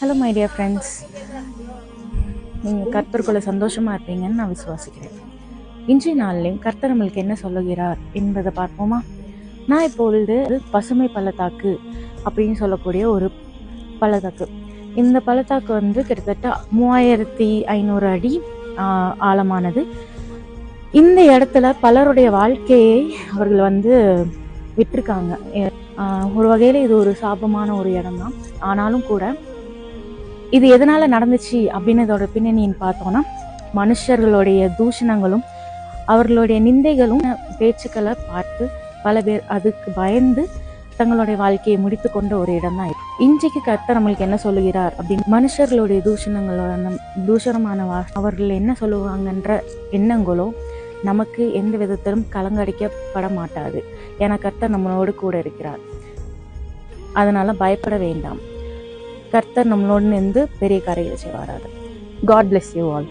Hello my dear friends, நீங்கள் கர்த்தருக்குள்ள சந்தோஷமாக இருப்பீங்கன்னு நான் விசுவாசிக்கிறேன். இன்றைய நாளிலையும் கர்த்தர் நம்மளுக்கு என்ன சொல்லுகிறார் என்பதை பார்ப்போமா? நான் இப்பொழுது பசுமை பள்ளத்தாக்கு அப்படின்னு சொல்லக்கூடிய ஒரு பள்ளத்தாக்கு. இந்த பள்ளத்தாக்கு கிட்டத்தட்ட 3500 அடி ஆழமானது. இந்த இடத்துல பலருடைய வாழ்க்கையை அவர்கள் விட்டிருக்காங்க. ஒரு வகையில் இது ஒரு சாபமான ஒரு இடம் தான். ஆனாலும் கூட இது எதனால நடந்துச்சு அப்படின்னு இதோட பின்னணின்னு பார்த்தோம்னா, மனுஷர்களுடைய தூஷணங்களும் அவர்களுடைய நிந்தைகளும் பேச்சுக்களை பார்த்து பல பேர் அதுக்கு பயந்து தங்களுடைய வாழ்க்கையை முடித்து கொண்ட ஒரு இடம் தான். இன்றைக்கு கர்த்தர் நம்மளுக்கு என்ன சொல்லுகிறார் அப்படின்னு, மனுஷர்களுடைய தூஷணமான அவர்கள் என்ன சொல்லுவாங்கன்ற எண்ணங்களோ நமக்கு எந்த விதத்திலும் கலங்கடிக்கப்பட மாட்டாது. ஏன்னா கர்த்தர் நம்மளோடு கூட இருக்கிறார். அதனால பயப்பட வேண்டாம். கர்த்தர் நம்மளோடு நின்று பெரிய காரியங்களை செய்வாராக. God bless you all.